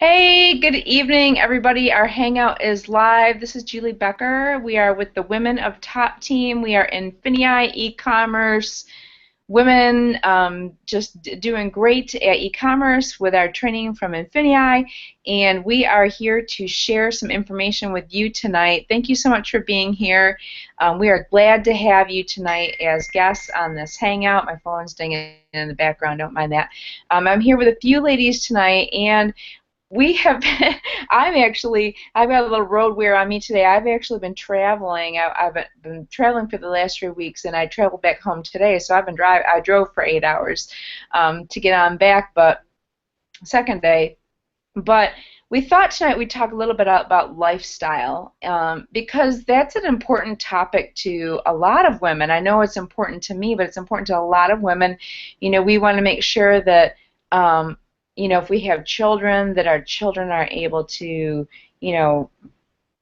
Hey, good evening, everybody. Our Hangout is live. This is Julie Becker. We are with the women of Top Team. We are INFINii e-commerce women, just doing great at e-commerce with our training from INFINii, and we are here to share some information with you tonight. Thank you so much for being here. We are glad to have you tonight as guests on this Hangout. My phone's dinging in the background. Don't mind that. I'm here with a few ladies tonight, and we have been, I've got a little road wear on me today. I've actually been traveling. I've been traveling for the last 3 weeks, and I traveled back home today. So I drove for 8 hours to get on back, but second day. But we thought tonight we'd talk a little bit about lifestyle because that's an important topic to a lot of women. I know it's important to me, but it's important to a lot of women. We want to make sure that if we have children, that our children are able to,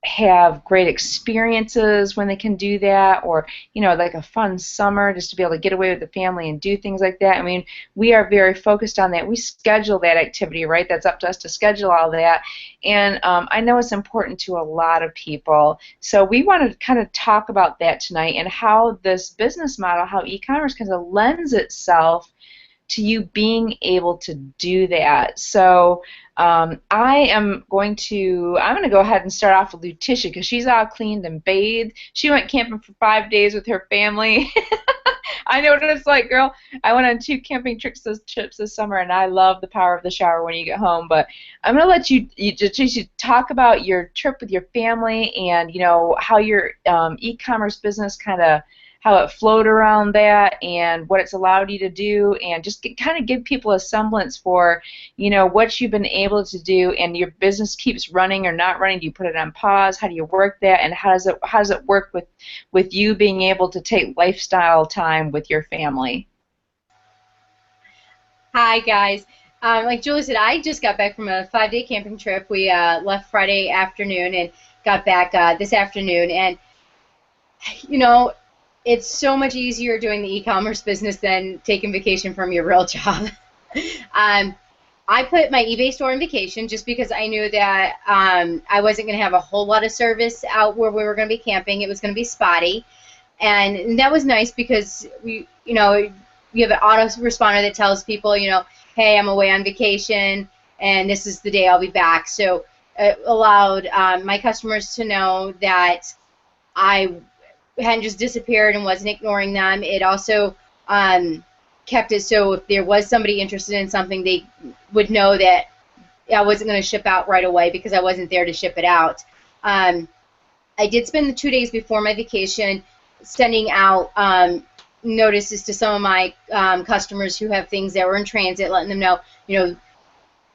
have great experiences when they can do that, or, like a fun summer just to be able to get away with the family and do things like that. I mean, we are very focused on that. We schedule that activity, right? That's up to us to schedule all that. And I know it's important to a lot of people. So we want to kind of talk about that tonight and how this business model, how e-commerce kind of lends itself to you being able to do that. So I'm going to go ahead and start off with Letitia because she's all cleaned and bathed. She went camping for 5 days with her family. I know what it's like, girl. I went on 2 camping trips this summer, and I love the power of the shower when you get home. But I'm going to let you talk about your trip with your family and how your e-commerce business how it flowed around that and what it's allowed you to do, and just kind of give people a semblance for what you've been able to do, and your business keeps running or not running. Do you put it on pause? How do you work that, and how does it work with you being able to take lifestyle time with your family? Hi, guys. Like Julie said, I just got back from a 5-day camping trip. We left Friday afternoon and got back this afternoon. And, you know, it's so much easier doing the e-commerce business than taking vacation from your real job. um, I put my eBay store on vacation just because I knew that I wasn't going to have a whole lot of service out where we were going to be camping. It was going to be spotty. And that was nice because you have an autoresponder that tells people, hey, I'm away on vacation, and this is the day I'll be back. So it allowed my customers to know that I hadn't just disappeared and wasn't ignoring them. It also kept it so if there was somebody interested in something, they would know that I wasn't going to ship out right away because I wasn't there to ship it out. I did spend the 2 days before my vacation sending out notices to some of my customers who have things that were in transit, letting them know,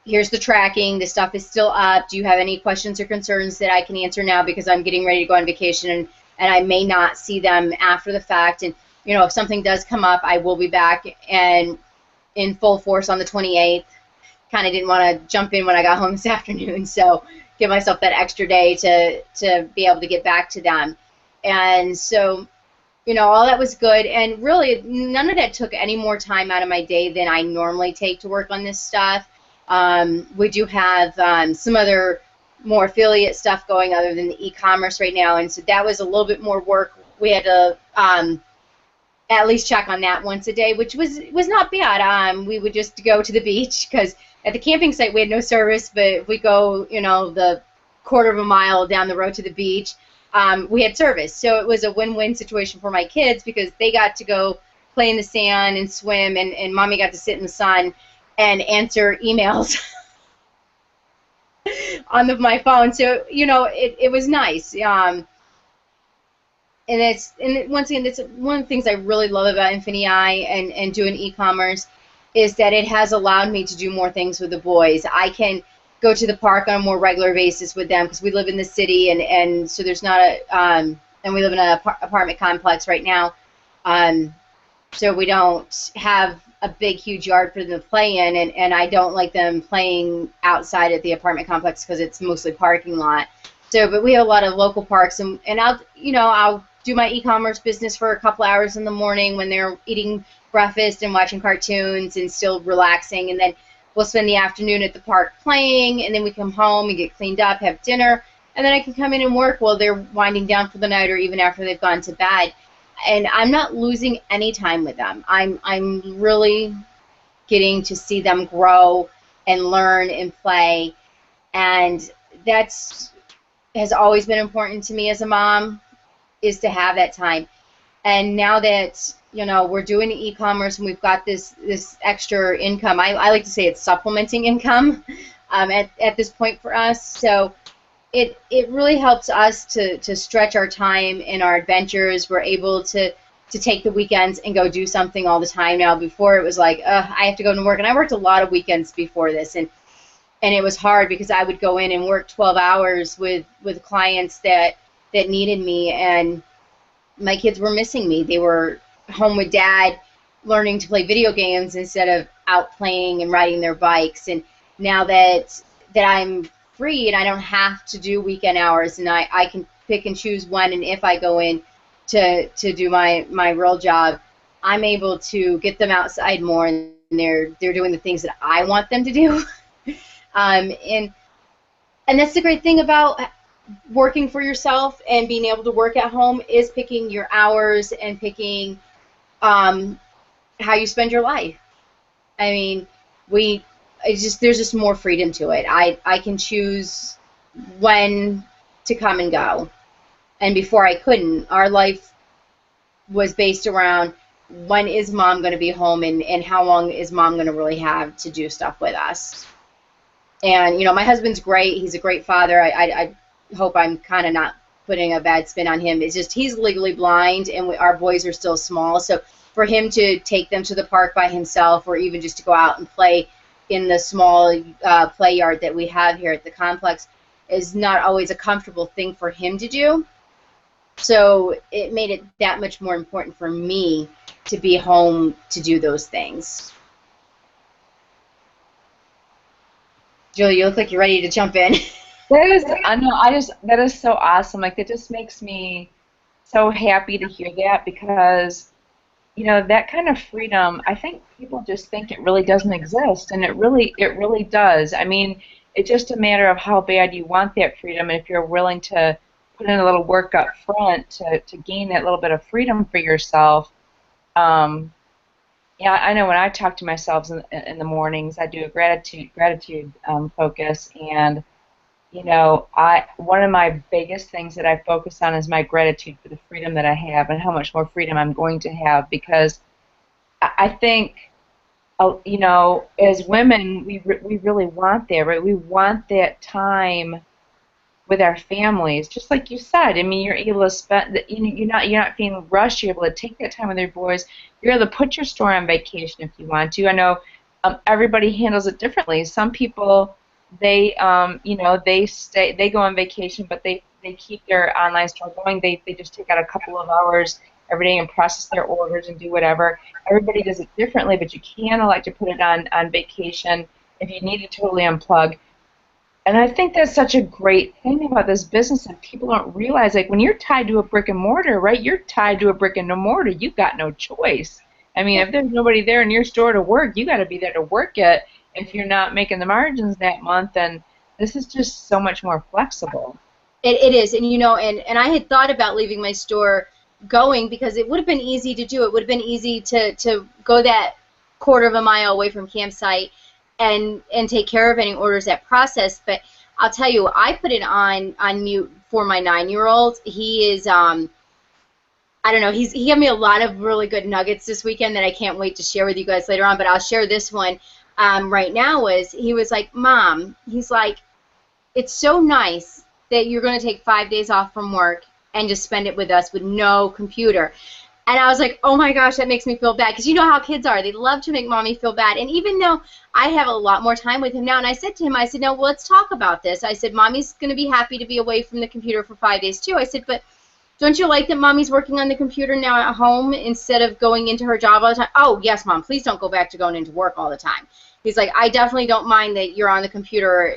here's the tracking, the stuff is still up. Do you have any questions or concerns that I can answer now because I'm getting ready to go on vacation and I may not see them after the fact. And, if something does come up, I will be back and in full force on the 28th. Kind of didn't want to jump in when I got home this afternoon, so give myself that extra day to be able to get back to them. And so, all that was good, and really none of that took any more time out of my day than I normally take to work on this stuff. We do have some other more affiliate stuff going other than the e-commerce right now, and so that was a little bit more work. We had to at least check on that once a day, which was not bad. We would just go to the beach because at the camping site we had no service, but if we go, the quarter of a mile down the road to the beach, we had service. So it was a win-win situation for my kids because they got to go play in the sand and swim, and Mommy got to sit in the sun and answer emails on my phone. So, it was nice. And once again, that's one of the things I really love about INFINii and doing e-commerce is that it has allowed me to do more things with the boys. I can go to the park on a more regular basis with them because we live in the city, and so there's not and we live in an apartment complex right now, so we don't have a big, huge yard for them to play in, and I don't like them playing outside at the apartment complex because it's mostly parking lot. So, but we have a lot of local parks, and I'll do my e-commerce business for a couple hours in the morning when they're eating breakfast and watching cartoons and still relaxing, and then we'll spend the afternoon at the park playing, and then we come home and get cleaned up, have dinner, and then I can come in and work while they're winding down for the night or even after they've gone to bed. And I'm not losing any time with them. I'm really getting to see them grow and learn and play, and that's has always been important to me as a mom, is to have that time. And now that, you know, we're doing e-commerce and we've got this extra income, I like to say it's supplementing income at this point for us. So it really helps us to stretch our time and our adventures. We're able to take the weekends and go do something all the time now. Before it was like, I have to go to work. And I worked a lot of weekends before this, and it was hard because I would go in and work 12 hours with clients that needed me, and my kids were missing me. They were home with dad learning to play video games instead of out playing and riding their bikes. And now that I'm free and I don't have to do weekend hours, and I can pick and choose when and if I go in to do my real job, I'm able to get them outside more, and they're doing the things that I want them to do. And that's the great thing about working for yourself and being able to work at home, is picking your hours and picking how you spend your life. I mean, there's just more freedom to it. I can choose when to come and go. And before I couldn't. Our life was based around when is mom going to be home, and how long is mom going to really have to do stuff with us. And, you know, my husband's great. He's a great father. I hope I'm kind of not putting a bad spin on him. It's just he's legally blind, and our boys are still small. So for him to take them to the park by himself, or even just to go out and play in the small play yard that we have here at the complex, is not always a comfortable thing for him to do. So it made it that much more important for me to be home to do those things. Julie, you look like you're ready to jump in. I know, that is so awesome. Like, it just makes me so happy to hear that, because, you know, that kind of freedom, I think people just think it really doesn't exist, and it really does. I mean, it's just a matter of how bad you want that freedom, and if you're willing to put in a little work up front to gain that little bit of freedom for yourself. Yeah, I know when I talk to myself in the mornings, I do a gratitude focus, and you know, one of my biggest things that I focus on is my gratitude for the freedom that I have and how much more freedom I'm going to have, because I think, you know, as women, we really want that, right? We want that time with our families, just like you said. I mean, you're able to spend, you're not feeling rushed. You're able to take that time with your boys. You're able to put your store on vacation if you want to. I know everybody handles it differently. Some people, they you know, they go on vacation, but they keep their online store going. They just take out a couple of hours every day and process their orders and do whatever. Everybody does it differently, but you can elect to put it on vacation if you need to totally unplug. And I think that's such a great thing about this business that people don't realize. Like, when you're tied to a brick and mortar, right, you're tied to a brick and mortar. You've got no choice. I mean, if there's nobody there in your store to work, you got to be there to work it if you're not making the margins that month. And this is just so much more flexible. It is. And, you know, and I had thought about leaving my store going, because it would have been easy to do. It would have been easy to go that quarter of a mile away from campsite and take care of any orders that process. But I'll tell you, I put it on mute for my 9-year-old. He is, I don't know, he gave me a lot of really good nuggets this weekend that I can't wait to share with you guys later on, but I'll share this one right now. He was like, Mom, he's like, it's so nice that you're going to take 5 days off from work and just spend it with us with no computer. And I was like, oh my gosh, that makes me feel bad. Because you know how kids are. They love to make mommy feel bad. And even though I have a lot more time with him now, and I said to him, I said, no, well, let's talk about this. I said, mommy's going to be happy to be away from the computer for 5 days too. I said, but don't you like that mommy's working on the computer now at home instead of going into her job all the time? Oh, yes, Mom, please don't go back to going into work all the time. He's like, I definitely don't mind that you're on the computer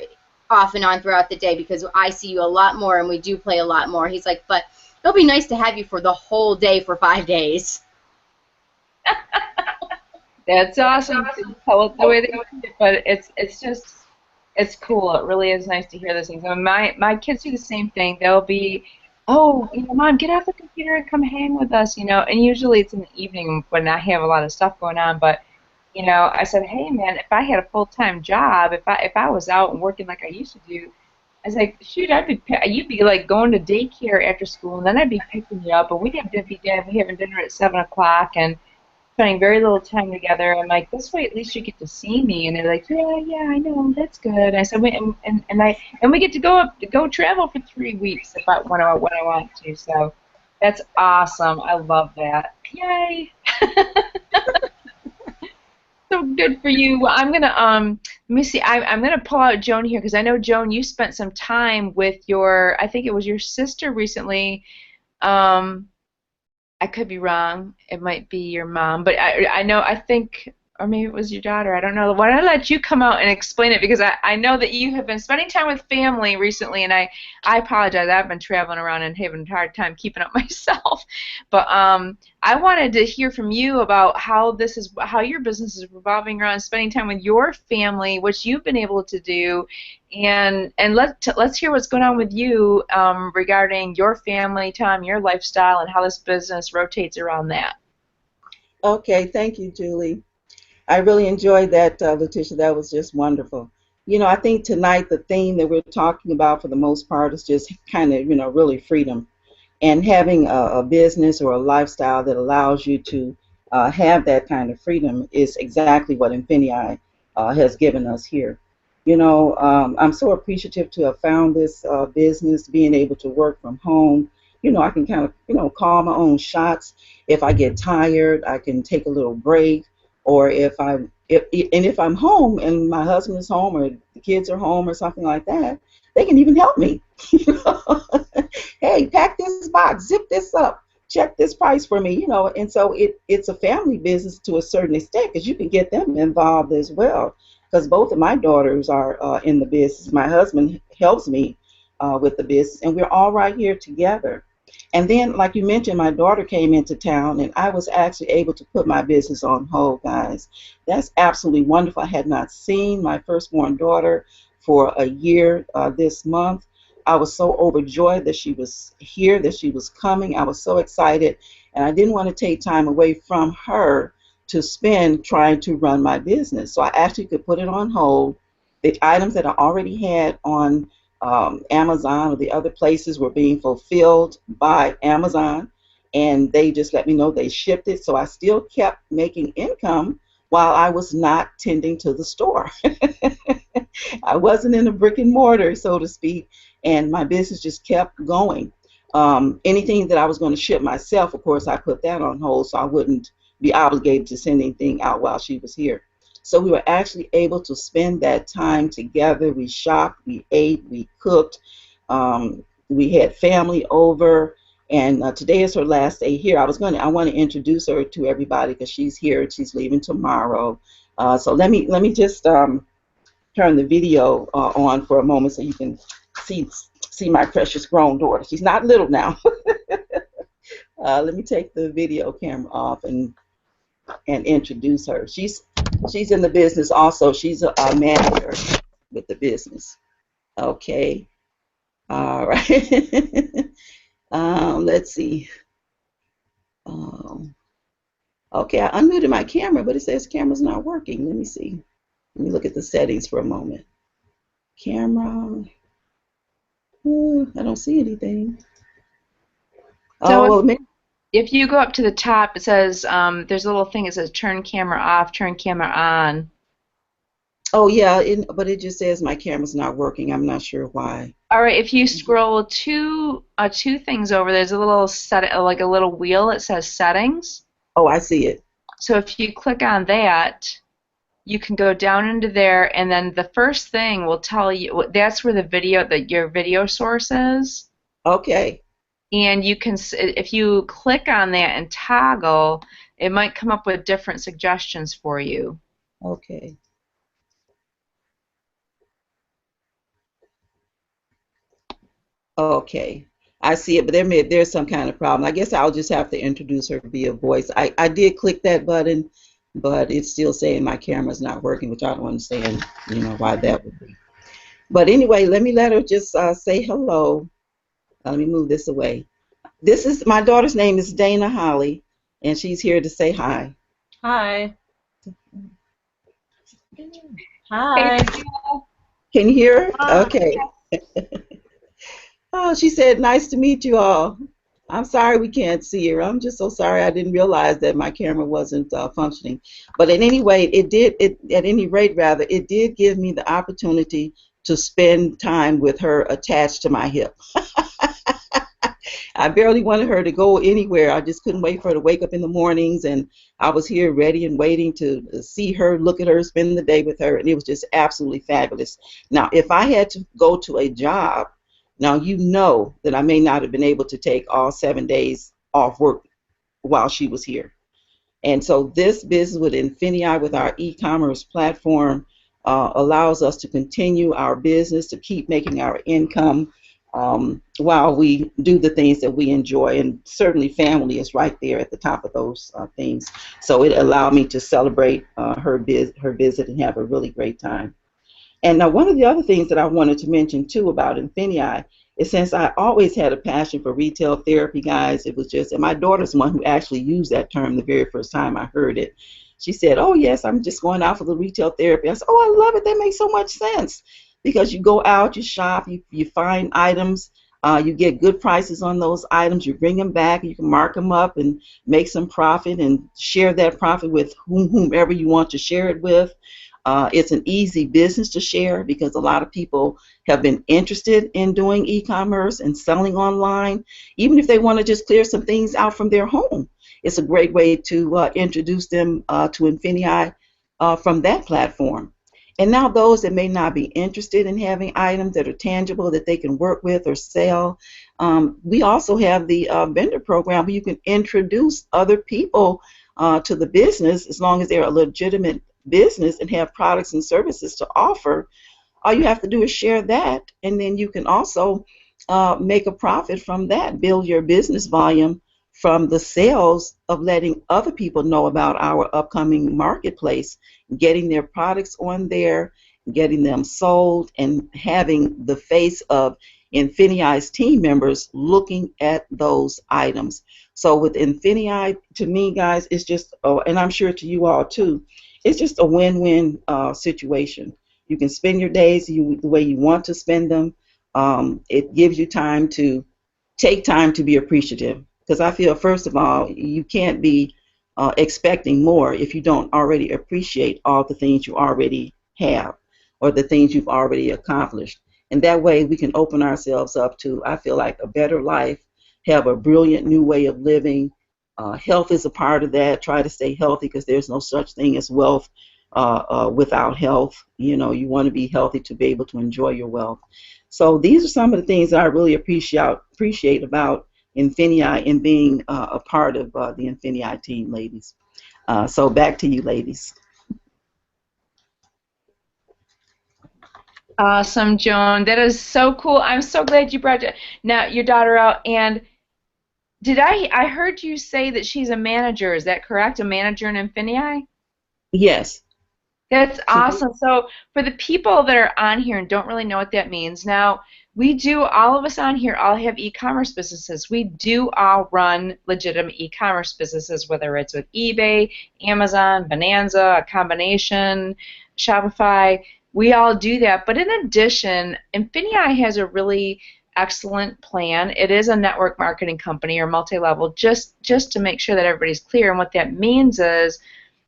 off and on throughout the day, because I see you a lot more and we do play a lot more. He's like, but it'll be nice to have you for the whole day for 5 days. That's awesome. Tell it the way they see it, but it's just it's cool. It really is nice to hear those things. I mean, my kids do the same thing. They'll be, oh, Mom, get off the computer and come hang with us, And usually it's in the evening when I have a lot of stuff going on. But I said, hey, man, if I had a full-time job, if I was out and working like I used to do, I was like, shoot, you'd be like going to daycare after school, and then I'd be picking you up, and we'd have we having dinner at 7 o'clock, and spending very little time together. I'm like, this way at least you get to see me. And they're like, yeah, yeah, I know, that's good. I said, and we get to go travel for 3 weeks if I when I want to. So that's awesome. I love that. Yay! So good for you. Well, I'm gonna let me see. I'm gonna pull out Joan here because I know Joan, you spent some time with I think it was your sister recently. Um, I could be wrong. It might be your mom, but I know I think, or maybe it was your daughter. I don't know. Why don't I let you come out and explain it because I know that you have been spending time with family recently, and I apologize. I've been traveling around and having a hard time keeping up myself. But I wanted to hear from you about how your business is revolving around spending time with your family, which you've been able to do, and let's hear what's going on with you regarding your family time, your lifestyle, and how this business rotates around that. Okay, thank you, Julie. I really enjoyed that, Letitia. That was just wonderful. I think tonight the theme that we're talking about for the most part is just kind of, really freedom and having a business or a lifestyle that allows you to have that kind of freedom is exactly what INFINii has given us here. I'm so appreciative to have found this business, being able to work from home. I can kind of, call my own shots. If I get tired, I can take a little break. Or if I'm home and my husband is home or the kids are home or something like that, they can even help me. Hey, pack this box, zip this up, check this price for me, and so it's a family business to a certain extent because you can get them involved as well. Because both of my daughters are in the business. My husband helps me with the business, and we're all right here together. And then, like you mentioned, my daughter came into town, and I was actually able to put my business on hold, guys. That's absolutely wonderful. I had not seen my firstborn daughter for a year this month. I was so overjoyed that she was here, that she was coming. I was so excited, and I didn't want to take time away from her to spend trying to run my business. So I actually could put it on hold. The items that I already had on Amazon or the other places were being fulfilled by Amazon, and they just let me know they shipped it. So I still kept making income while I was not tending to the store. I wasn't in a brick and mortar, so to speak, and my business just kept going. Anything that I was going to ship myself, of course, I put that on hold so I wouldn't be obligated to send anything out while she was here. So we were actually able to spend that time together. We shopped, we ate, we cooked, we had family over, and today is her last day here. I want to introduce her to everybody because she's here and she's leaving tomorrow. So let me just turn the video on for a moment so you can see my precious grown daughter. She's not little now. Let me take the video camera off and introduce her. She's in the business also. She's a manager with the business. Okay. All right. Let's see. Okay, I unmuted my camera, but it says camera's not working. Let me see. Let me look at the settings for a moment. Camera. I don't see anything. So Oh, well, if you go up to the top, it says there's a little thing that says turn camera off, turn camera on. oh yeah, but it just says my camera's not working. I'm not sure why. All right, if you scroll two things over, there's a little like a little wheel that says settings. Oh, I see it. So if you click on that, you can go down into there, and then the first thing will tell you that's where your video source is. Okay. And you can, if you click on that and toggle, it might come up with different suggestions for you. Okay. Okay. I see it, but there's some kind of problem. I guess I'll just have to introduce her via voice. I did click that button, but it's still saying my camera's not working, which I don't understand, why that would be. But anyway, let her just say hello. Let me move this away. This is my daughter's name is Dana Holly, and she's here to say hi. Hi. Hey, Hi. Can you hear her? Hi. Okay. Oh, she said, nice to meet you all. I'm sorry we can't see her. I'm just so sorry. I didn't realize that my camera wasn't functioning. But at any rate, it did give me the opportunity to spend time with her attached to my hip. I barely wanted her to go anywhere. I just couldn't wait for her to wake up in the mornings, and I was here ready and waiting to see her, look at her, spend the day with her, and it was just absolutely fabulous. Now, if I had to go to a job, now you know that I may not have been able to take all 7 days off work while she was here. And so this business with INFINii, with our e-commerce platform, allows us to continue our business, to keep making our income while we do the things that we enjoy. And certainly family is right there at the top of those things. So it allowed me to celebrate her visit and have a really great time. And now one of the other things that I wanted to mention too about INFINii is, since I always had a passion for retail therapy, guys, it was just, and my daughter's the one who actually used that term the very first time I heard it. She said, oh yes, I'm just going out for the retail therapy. I said, oh, I love it. That makes so much sense, because you go out, you shop, you find items, you get good prices on those items, you bring them back, you can mark them up and make some profit and share that profit with whomever you want to share it with. It's an easy business to share, because a lot of people have been interested in doing e-commerce and selling online, even if they want to just clear some things out from their home. It's a great way to introduce them to INFINii from that platform. And now those that may not be interested in having items that are tangible that they can work with or sell, we also have the vendor program where you can introduce other people to the business, as long as they're a legitimate business and have products and services to offer. All you have to do is share that, and then you can also make a profit from that, build your business volume from the sales of letting other people know about our upcoming marketplace, getting their products on there, getting them sold, and having the face of INFINIi's team members looking at those items. So with INFINii, to me, guys, it's just, oh, and I'm sure to you all too, it's just a win-win situation. You can spend your days the way you want to spend them. It gives you time to take time to be appreciative, because I feel, first of all, you can't be expecting more if you don't already appreciate all the things you already have or the things you've already accomplished. And that way we can open ourselves up to, I feel like, a better life, have a brilliant new way of living. Health is a part of that. Try to stay healthy, because there's no such thing as wealth without health. You know, you want to be healthy to be able to enjoy your wealth. So these are some of the things that I really appreciate about INFINii and being a part of the INFINii team, ladies. So back to you, ladies. Awesome, Joan. That is so cool. I'm so glad you brought now your daughter out. And I heard you say that she's a manager. Is that correct? A manager in INFINii? Yes. That's awesome. So for the people that are on here and don't really know what that means, now all of us on here all have e-commerce businesses. We do all run legitimate e-commerce businesses, whether it's with eBay, Amazon, Bonanza, a combination, Shopify. We all do that. But in addition, INFINii has a really excellent plan. It is a network marketing company, or multi-level, just to make sure that everybody's clear. And what that means is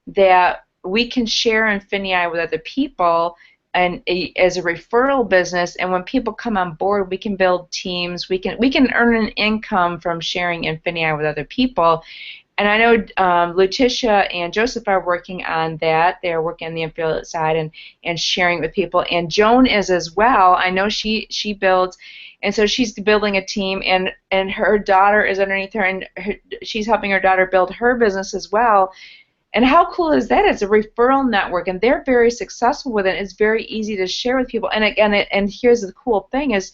that we can share INFINii with other people and as a referral business, and when people come on board, we can build teams. We can earn an income from sharing INFINii with other people. And I know Letitia and Joseph are working on that. They're working on the affiliate side and sharing with people. And Joan is as well. I know she builds, and so she's building a team, and her daughter is underneath her, and she's helping her daughter build her business as well. And how cool is that? It's a referral network, and they're very successful with it. It's very easy to share with people. And again, and here's the cool thing is,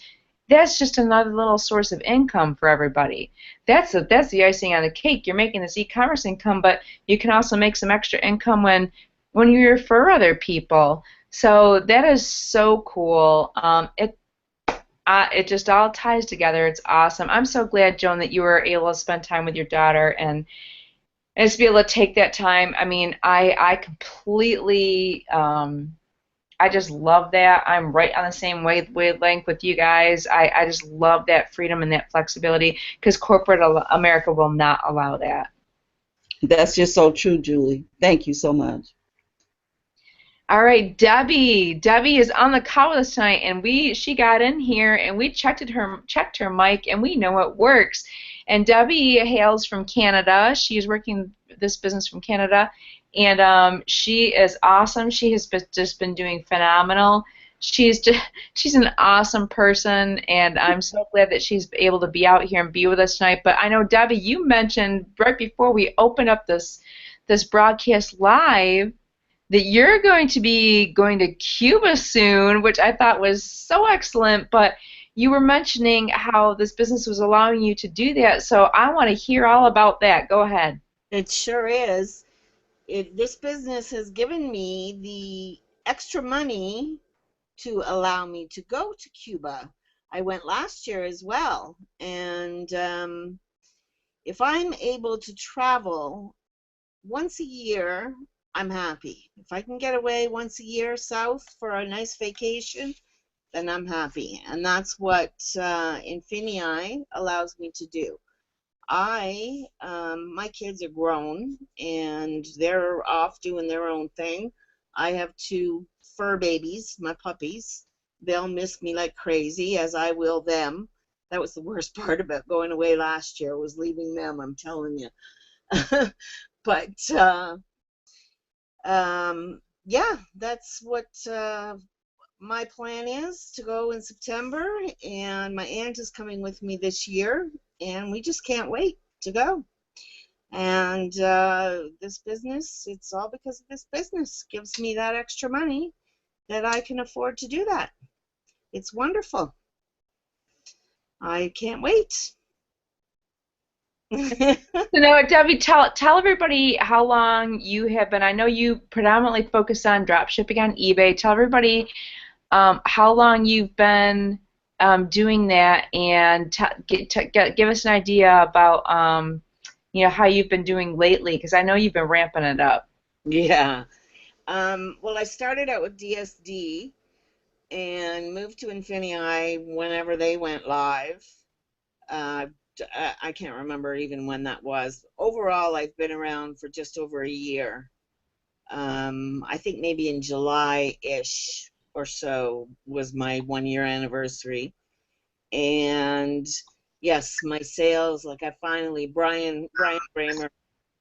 that's just another little source of income for everybody. That's the icing on the cake. You're making this e-commerce income, but you can also make some extra income when you refer other people. So that is so cool. It just all ties together. It's awesome. I'm so glad, Joan, that you were able to spend time with your daughter and just be able to take that time. I mean, I completely I just love that. I'm right on the same wavelength with you guys. I just love that freedom and that flexibility because corporate America will not allow that. That's just so true, Julie. Thank you so much. All right, Debbie. Debbie is on the call with us tonight, and she got in here and we checked her mic, and we know it works. And Debbie hails from Canada. She is working this business from Canada, and she is awesome. She has just been doing phenomenal. She's an awesome person, and I'm so glad that she's able to be out here and be with us tonight. But I know, Debbie, you mentioned right before we opened up this broadcast live that you're going to be going to Cuba soon, which I thought was so excellent, but you were mentioning how this business was allowing you to do that, so I want to hear all about that. Go ahead. It sure is. This business has given me the extra money to allow me to go to Cuba. I went last year as well, and if I'm able to travel once a year, I'm happy. If I can get away once a year south for a nice vacation, then I'm happy. And that's what INFINii allows me to do. My kids are grown and they're off doing their own thing. I have two fur babies, my puppies. They'll miss me like crazy, as I will them. That was the worst part about going away last year, was leaving them, I'm telling you. But yeah, that's what my plan is, to go in September, and my aunt is coming with me this year, and we just can't wait to go. And this business, it's all because of this business, gives me that extra money that I can afford to do that. It's wonderful. I can't wait. So now, Debbie, tell everybody how long you have been. I know you predominantly focus on drop shipping on eBay. Tell everybody how long you've been doing that, and give us an idea about how you've been doing lately, because I know you've been ramping it up. Yeah. Well, I started out with DSD and moved to INFINii whenever they went live. Uh, I can't remember even when that was. Overall, I've been around for just over a year. I think maybe in July-ish or so was my 1 year anniversary. And yes, my sales, like Brian Bramer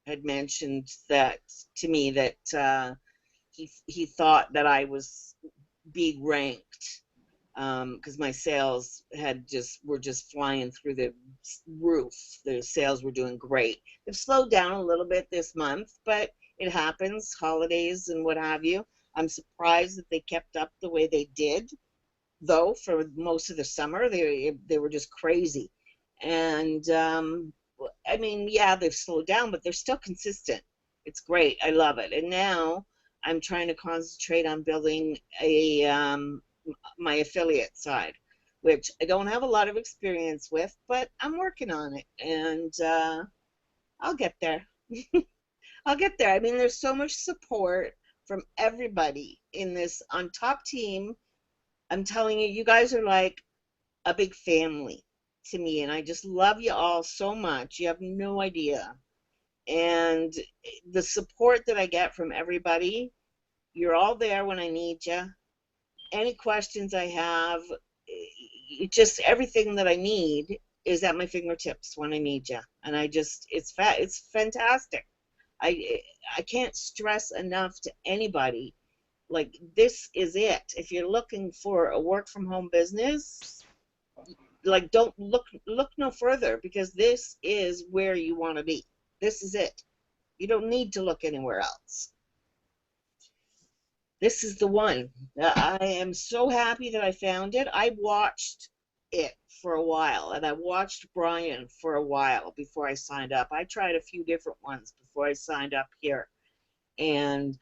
had mentioned that to me, that he thought that I was being ranked, because my sales were just flying through the roof. The sales were doing great. They've slowed down a little bit this month, but it happens, holidays and what have you. I'm surprised that they kept up the way they did, though. For most of the summer, they were just crazy. And I mean, yeah, they've slowed down, but they're still consistent. It's great. I love it. And now I'm trying to concentrate on building my affiliate side, which I don't have a lot of experience with, but I'm working on it, and I'll get there. I'll get there. I mean, there's so much support from everybody in this on TopTeam. I'm telling you, you guys are like a big family to me, and I just love you all so much. You have no idea. And the support that I get from everybody, you're all there when I need you. Any questions I have, just everything that I need is at my fingertips when I need you. And it's fantastic. I can't stress enough to anybody, like, this is it. If you're looking for a work from home business, like, don't look no further, because this is where you want to be. This is it. You don't need to look anywhere else. This is the one. I am so happy that I found it. I watched it for a while, and I watched Brian for a while before I signed up. I tried a few different ones before I signed up here. And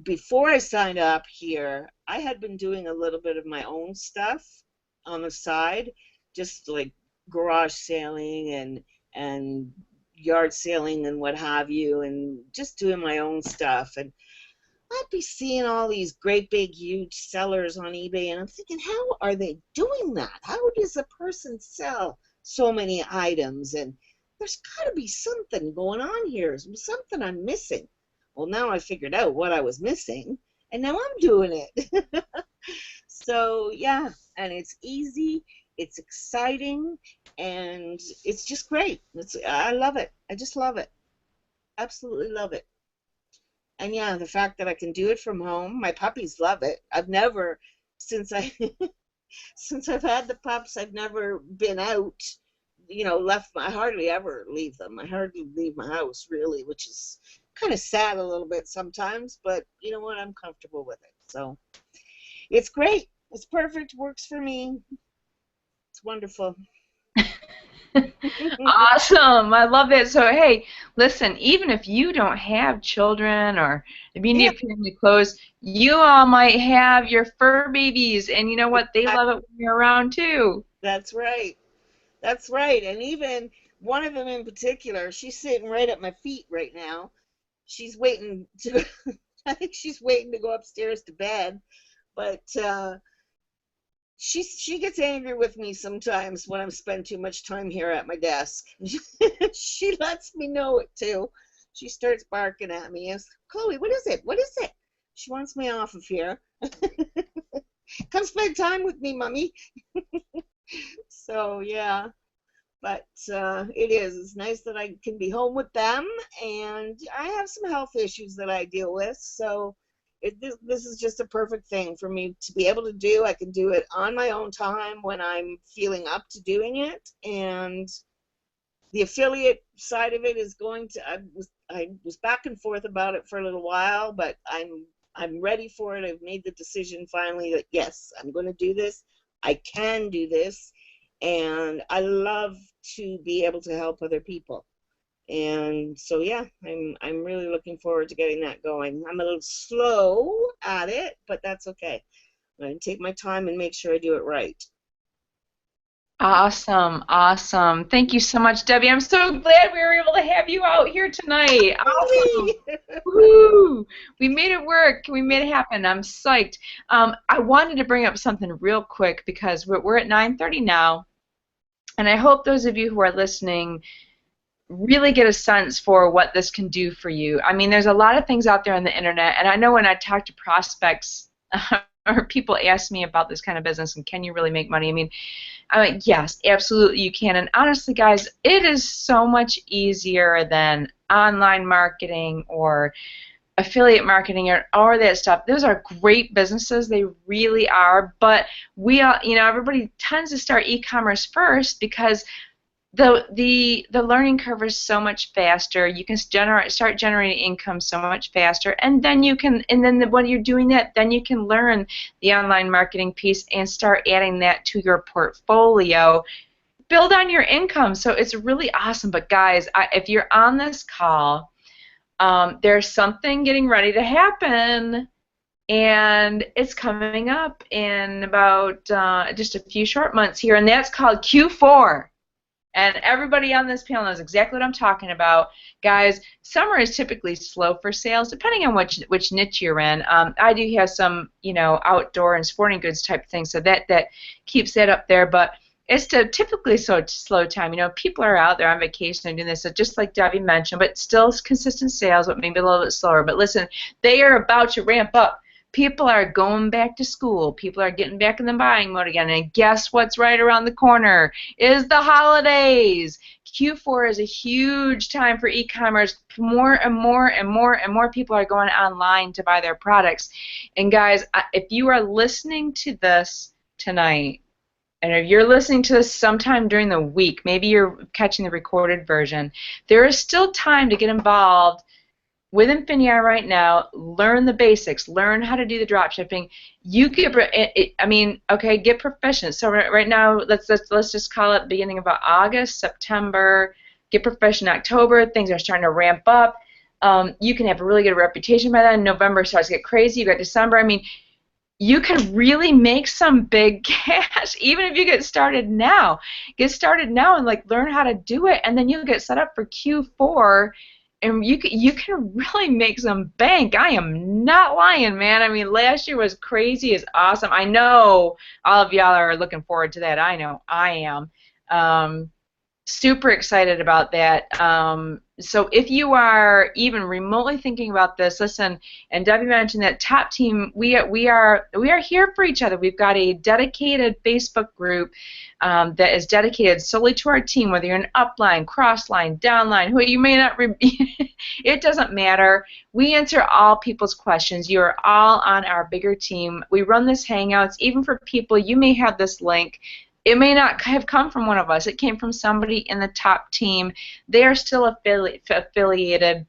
before I signed up here, I had been doing a little bit of my own stuff on the side, just like garage sailing and yard sailing and what have you, and just doing my own stuff. And I'd be seeing all these great big huge sellers on eBay, and I'm thinking, how are they doing that? How does a person sell so many items? And there's got to be something going on here, something I'm missing. Well, now I figured out what I was missing, and now I'm doing it. So yeah, and it's easy, it's exciting, and it's just great. I love it. I just love it. Absolutely love it. And yeah, the fact that I can do it from home, my puppies love it. I've never, since I since I've had the pups, I've never been out, left. I hardly ever leave them. I hardly leave my house, really, which is kind of sad a little bit sometimes, but you know what? I'm comfortable with it. So it's great. It's perfect. Works for me. It's wonderful. Awesome. I love it. So, hey, listen, even if you don't have children or if you Yeah, need family clothes, you all might have your fur babies, and you know what? They love it when you're around too. that's right. That's right. And even one of them in particular, she's sitting right at my feet right now. She's waiting to, I think she's waiting to go upstairs to bed. But she gets angry with me sometimes when I'm spending too much time here at my desk. She lets me know it too. She starts barking at me. As Chloe, what is it? What is it? She wants me off of here. Come spend time with me, Mommy. So yeah. But it is. It's nice that I can be home with them, and I have some health issues that I deal with. So this is just a perfect thing for me to be able to do. I can do it on my own time when I'm feeling up to doing it, and the affiliate side of it is going to. I was back and forth about it for a little while, but I'm ready for it. I've made the decision finally that yes, I'm going to do this. I can do this, and I love to be able to help other people. And so yeah, I'm really looking forward to getting that going. I'm a little slow at it, but that's okay. I'm going to take my time and make sure I do it right. Awesome, awesome. Thank you so much, Debbie. I'm so glad we were able to have you out here tonight. Awesome. Yay! Woo! We made it work. We made it happen. I'm psyched. I wanted to bring up something real quick because we're at 9:30 now, and I hope those of you who are listening really get a sense for what this can do for you. I mean, there's a lot of things out there on the internet, and I know when I talk to prospects or people ask me about this kind of business and can you really make money, I mean, I'm like, yes, absolutely you can. And honestly, guys, it is so much easier than online marketing or affiliate marketing or all of that stuff. Those are great businesses. They really are. But we are, everybody tends to start e-commerce first because the learning curve is so much faster. You can start generating income so much faster, and then when you're doing that, then you can learn the online marketing piece and start adding that to your portfolio. Build on your income. So it's really awesome. But guys, if you're on this call, there's something getting ready to happen. And it's coming up in about just a few short months here, and that's called Q4. And everybody on this panel knows exactly what I'm talking about. Guys, summer is typically slow for sales, depending on which niche you're in. I do have some, outdoor and sporting goods type things, so that keeps that up there. But it's typically slow time. People are out there on vacation and doing this, so just like Debbie mentioned, but still consistent sales, but maybe a little bit slower. But listen, they are about to ramp up. People are going back to school. People are getting back in the buying mode again. And guess what's right around the corner? Is the holidays. Q4 is a huge time for e-commerce. More and more and more and more people are going online to buy their products. And guys, if you are listening to this tonight, and if you're listening to this sometime during the week, maybe you're catching the recorded version, there is still time to get involved with INFINii right now, learn the basics, learn how to do the drop shipping. You get, I mean, okay, get proficient. So right now, let's just call it beginning of August, September. Get proficient in October. Things are starting to ramp up. You can have a really good reputation by then. November starts to get crazy. You got December. I mean, you can really make some big cash even if you get started now. Get started now and like learn how to do it, and then you'll get set up for Q4, and you can really make some bank. I am not lying, man. I mean, last year was crazy. It's awesome. I know all of y'all are looking forward to that. I know I am. Super excited about that. So if you are even remotely thinking about this, listen, and Debbie mentioned that TopTeam, we are here for each other. We've got a dedicated Facebook group that is dedicated solely to our team, whether you're an upline, crossline, downline, who you may not, it doesn't matter. We answer all people's questions. You are all on our bigger team. We run this Hangouts, even for people, you may have this link. It may not have come from one of us. It came from somebody in the top team. They are still affiliated,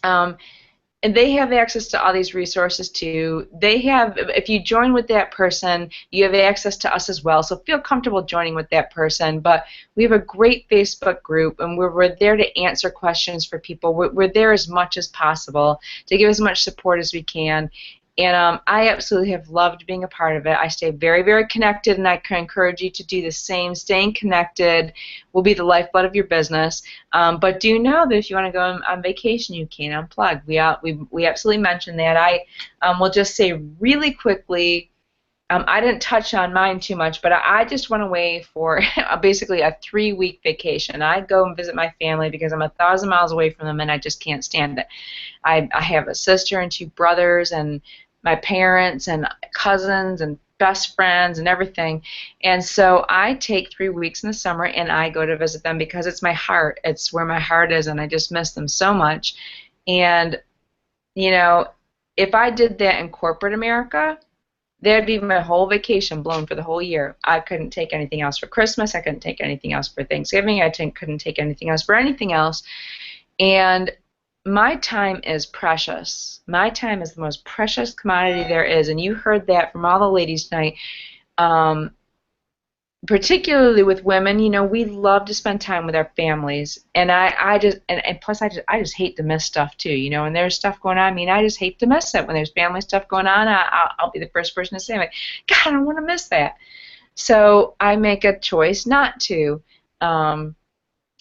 and they have access to all these resources too. They have, if you join with that person, you have access to us as well. So feel comfortable joining with that person. But we have a great Facebook group, and we're there to answer questions for people. We're there as much as possible to give as much support as we can. And I absolutely have loved being a part of it. I stay very, very connected, and I can encourage you to do the same. Staying connected will be the lifeblood of your business. But do know that if you want to go on vacation, you can unplug. We absolutely mentioned that. I will just say really quickly, I didn't touch on mine too much, but I just went away for basically a 3-week vacation. I go and visit my family because I'm 1,000 miles away from them, and I just can't stand it. I have a sister and 2 brothers, and my parents and cousins and best friends and everything. And so I take 3 weeks in the summer and I go to visit them because it's my heart. It's where my heart is, and I just miss them so much. And, you know, if I did that in corporate America, that'd be my whole vacation blown for the whole year. I couldn't take anything else for Christmas. I couldn't take anything else for Thanksgiving. Couldn't take anything else for anything else. And my time is precious. My time is the most precious commodity there is, and you heard that from all the ladies tonight. Particularly with women, you know, we love to spend time with our families, and plus I just hate to miss stuff too, you know. And there's stuff going on. I mean, I just hate to miss it when there's family stuff going on. I'll be the first person to say, like, God, I don't want to miss that. So I make a choice not to.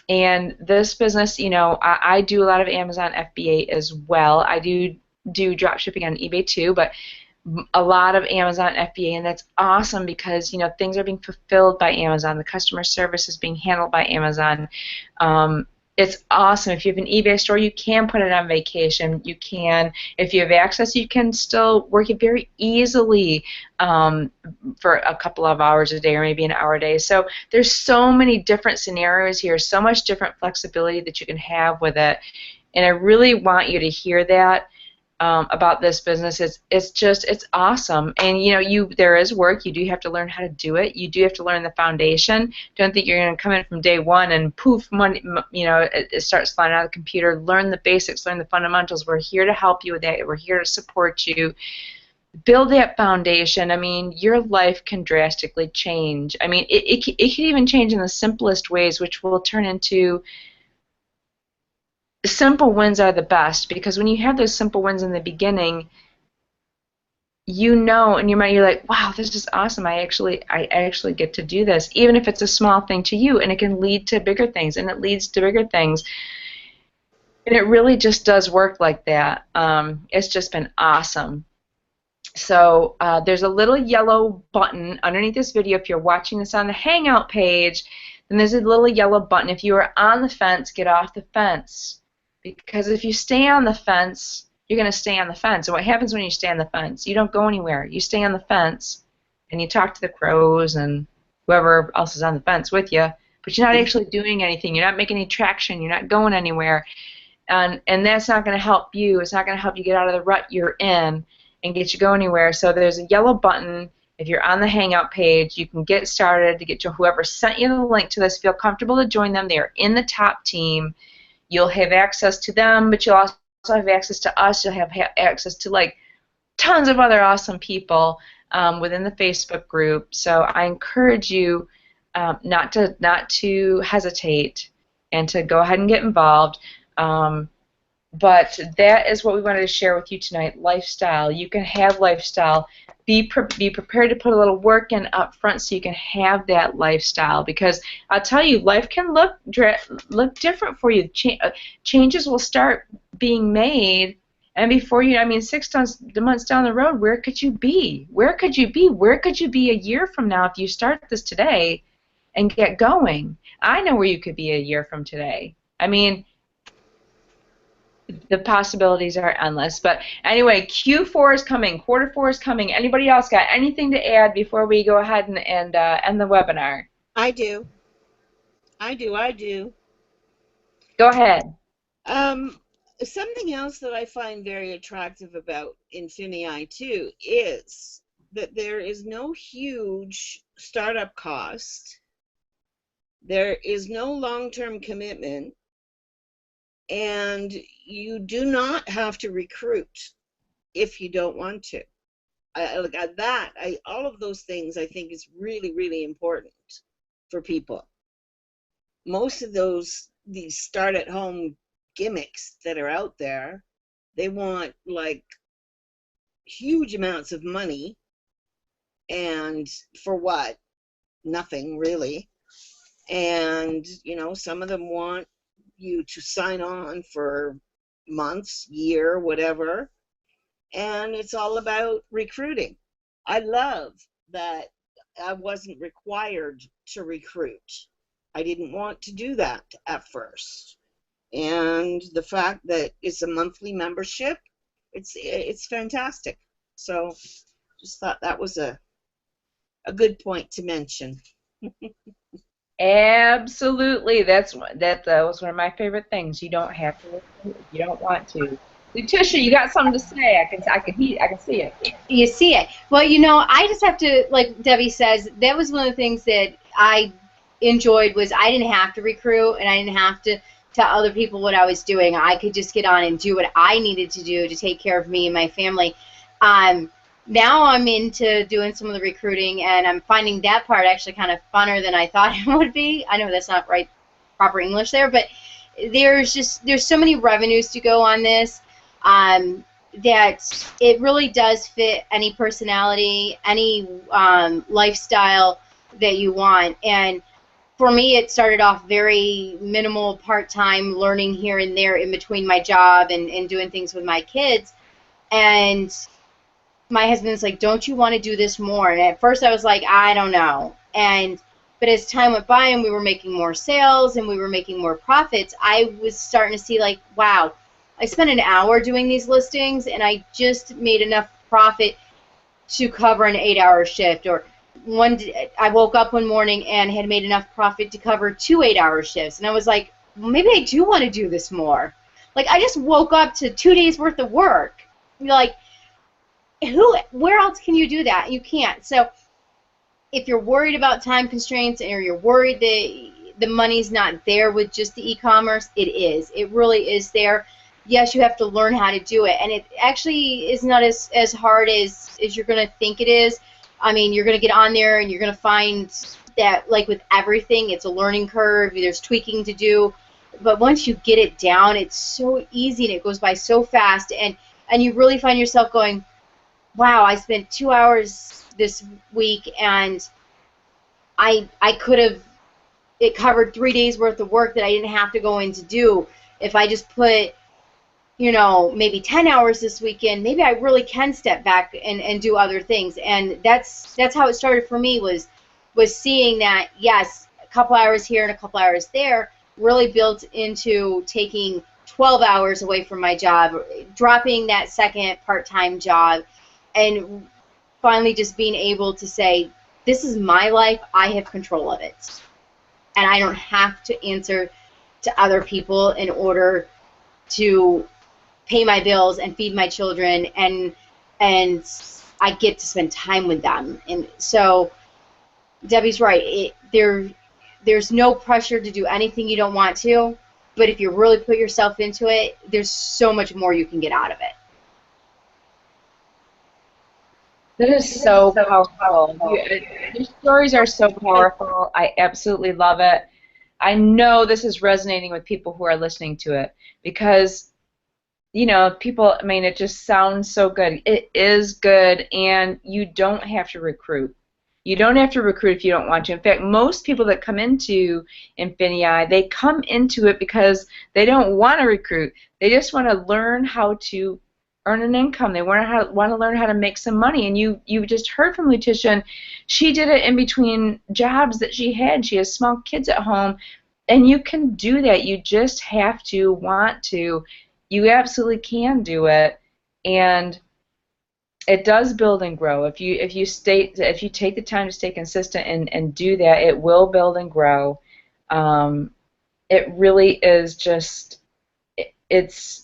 And this business, you know, I do a lot of Amazon FBA as well. I do drop shipping on eBay too, but a lot of Amazon FBA, and that's awesome because, you know, things are being fulfilled by Amazon. The customer service is being handled by Amazon. It's awesome. If you have an eBay store, you can put it on vacation. You can, if you have access, you can still work it very easily for a couple of hours a day or maybe an hour a day. So there's so many different scenarios here, so much different flexibility that you can have with it. And I really want you to hear that. About this business. It's awesome. And you know, there is work. You do have to learn how to do it. You do have to learn the foundation. Don't think you're going to come in from day one and poof, you know, it starts flying out of the computer. Learn the basics, learn the fundamentals. We're here to help you with that. We're here to support you. Build that foundation. I mean, your life can drastically change. I mean, it can even change in the simplest ways, which will turn into simple wins are the best, because when you have those simple wins in the beginning, you know in your mind, you're like, wow, this is awesome. I actually get to do this, even if it's a small thing to you, and it can lead to bigger things, and it leads to bigger things. And it really just does work like that. It's just been awesome. So there's a little yellow button underneath this video. If you're watching this on the Hangout page, then there's a little yellow button. If you are on the fence, get off the fence. Because if you stay on the fence, you're going to stay on the fence. And what happens when you stay on the fence? You don't go anywhere. You stay on the fence, and you talk to the crows and whoever else is on the fence with you, but you're not actually doing anything. You're not making any traction. You're not going anywhere. And that's not going to help you. It's not going to help you get out of the rut you're in and get you go anywhere. So there's a yellow button. If you're on the Hangout page, you can get started to get to whoever sent you the link to this. Feel comfortable to join them. They are in the top team. You'll have access to them, but you'll also have access to us. You'll have access to like tons of other awesome people within the Facebook group. So I encourage you not to hesitate and to go ahead and get involved. But that is what we wanted to share with you tonight. Lifestyle. You can have lifestyle. Be prepared to put a little work in up front so you can have that lifestyle. Because I'll tell you, life can look different for you. Changes will start being made. And before you, I mean, 6 months down the road, where could you be? Where could you be? Where could you be a year from now if you start this today and get going? I know where you could be a year from today. I mean, the possibilities are endless. But anyway, Q4 is coming. Q4 is coming. Anybody else got anything to add before we go ahead and end the webinar? I do. I do. Go ahead. Something else that I find very attractive about INFINii too is that there is no huge startup cost. There is no long-term commitment, and you do not have to recruit if you don't want to. All of those things I think is really, really important for people. Most of these start-at-home gimmicks that are out there, they want like huge amounts of money, and for what? Nothing really. And you know, some of them want you to sign on for months, year, whatever, and it's all about recruiting. I love that I wasn't required to recruit. I didn't want to do that at first. And the fact that it's a monthly membership, it's fantastic. So just thought that was a good point to mention. Absolutely. That was one of my favorite things. You don't have to if you don't want to. Letitia, you got something to say? I can see it. You see it. Well, you know, I just have to, like Debbie says, that was one of the things that I enjoyed was I didn't have to recruit and I didn't have to tell other people what I was doing. I could just get on and do what I needed to do to take care of me and my family. Now I'm into doing some of the recruiting, and I'm finding that part actually kind of funner than I thought it would be. I know that's not proper English there, but there's so many revenues to go on this that it really does fit any personality, any lifestyle that you want. And for me, it started off very minimal, part-time learning here and there in between my job and doing things with my kids. And my husband's like, don't you want to do this more? And at first I was like, I don't know. But as time went by and we were making more sales and we were making more profits, I was starting to see like, wow, I spent an hour doing these listings and I just made enough profit to cover an 8-hour shift. Or I woke up one morning and had made enough profit to cover 2 8-hour shifts. And I was like, well, maybe I do want to do this more. Like, I just woke up to 2 days worth of work. You're like, where else can you do that? You can't. So if you're worried about time constraints or you're worried that the money's not there with just the e-commerce, it is. It really is there. Yes, you have to learn how to do it. And it actually is not as hard as you're going to think it is. I mean, you're going to get on there and you're going to find that, like with everything, it's a learning curve. There's tweaking to do. But once you get it down, it's so easy and it goes by so fast. And you really find yourself going, wow, I spent 2 hours this week and I could have, it covered 3 days worth of work that I didn't have to go in to do. If I just put, you know, maybe 10 hours this weekend, maybe I really can step back and do other things. And that's how it started for me, was seeing that, yes, a couple hours here and a couple hours there really built into taking 12 hours away from my job, dropping that second part-time job, and finally just being able to say, this is my life, I have control of it. And I don't have to answer to other people in order to pay my bills and feed my children, and I get to spend time with them. And so Debbie's right. There's no pressure to do anything you don't want to. but if you really put yourself into it, there's so much more you can get out of it. That is so powerful. Your stories are so powerful. I absolutely love it. I know this is resonating with people who are listening to it because, you know, people, I mean, it just sounds so good. It is good, and you don't have to recruit. You don't have to recruit if you don't want to. In fact, most people that come into INFINii, they come into it because they don't want to recruit. They just want to learn how to earn an income. They want to learn how to make some money. And you just heard from Letitia, and she did it in between jobs that she had. She has small kids at home, and you can do that. You just have to want to. You absolutely can do it, and it does build and grow. If you take the time to stay consistent and do that, it will build and grow. It really is just it's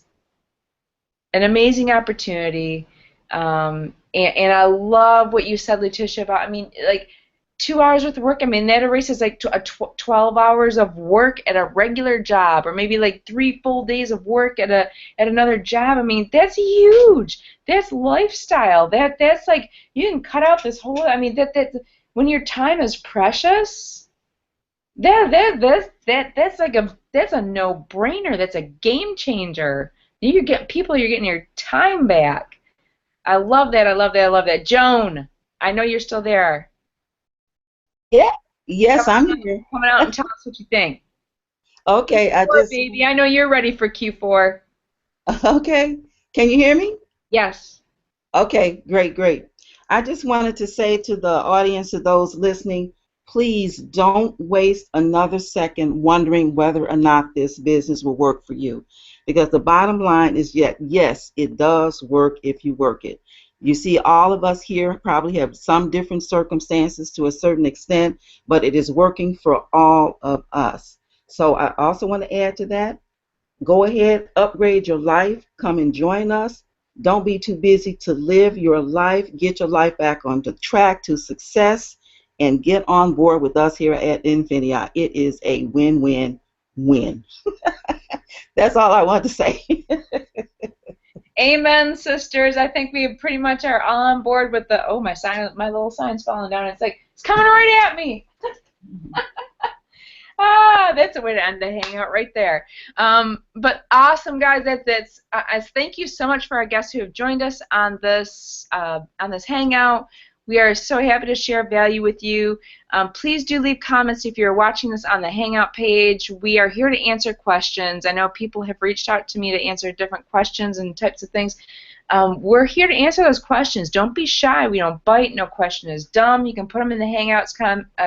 an amazing opportunity. And I love what you said, Letitia, about, I mean, like 2 hours worth of work. I mean, that erases like 12 hours of work at a regular job, or maybe like 3 full days of work at another job. I mean, that's huge. That's lifestyle. That's like, you can cut out this whole. I mean, that when your time is precious, that's a no-brainer. That's a game changer. You're getting your time back. I love that. I love that. I love that. Joan, I know you're still there. Yeah. Yes, I'm here. Come out and tell us what you think. Okay, Q4, baby, I know you're ready for Q4. Okay. Can you hear me? Yes. Okay, great, great. I just wanted to say to the audience, to those listening, please don't waste another second wondering whether or not this business will work for you. Because the bottom line is, yes, it does work if you work it. You see, all of us here probably have some different circumstances to a certain extent, but it is working for all of us. So I also want to add to that, go ahead, upgrade your life, come and join us. Don't be too busy to live your life. Get your life back on the track to success and get on board with us here at INFINii. It is a win-win-win. That's all I want to say. Amen, sisters. I think we pretty much are all on board with the, oh, my little sign's falling down. It's like, it's coming right at me. That's a way to end the hangout right there. But awesome, guys. Thank you so much for our guests who have joined us on this hangout. We are so happy to share value with you. Please do leave comments if you're watching this on the Hangout page. We are here to answer questions. I know people have reached out to me to answer different questions and types of things. We're here to answer those questions. Don't be shy. We don't bite. No question is dumb. You can put them in the Hangouts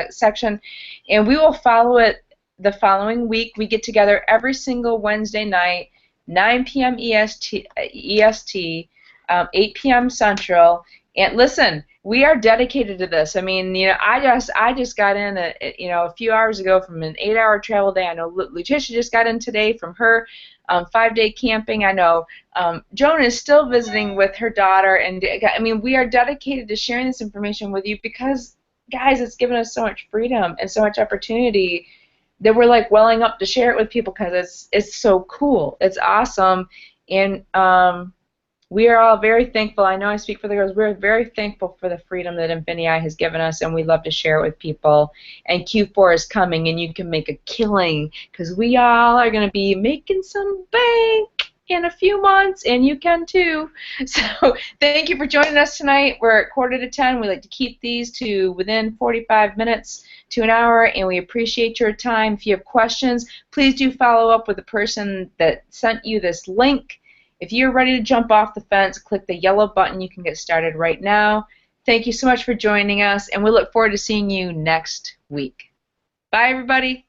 section, and we will follow it the following week. We get together every single Wednesday night, 9 p.m. EST, 8 p.m. Central. And listen, we are dedicated to this. I mean, you know, I just got in a few hours ago from an 8-hour travel day. I know Letitia just got in today from her 5-day camping. I know Joan is still visiting with her daughter, and I mean, we are dedicated to sharing this information with you because, guys, it's given us so much freedom and so much opportunity that we're like welling up to share it with people because it's so cool. It's awesome, and we are all very thankful. I know I speak for the girls. We're very thankful for the freedom that INFINii has given us, and we love to share it with people. And Q4 is coming, and you can make a killing because we all are going to be making some bank in a few months, and you can too. So thank you for joining us tonight. We're at 9:45. We like to keep these to within 45 minutes to an hour, and we appreciate your time. If you have questions, please do follow up with the person that sent you this link. If you're ready to jump off the fence, click the yellow button. You can get started right now. Thank you so much for joining us, and we look forward to seeing you next week. Bye, everybody.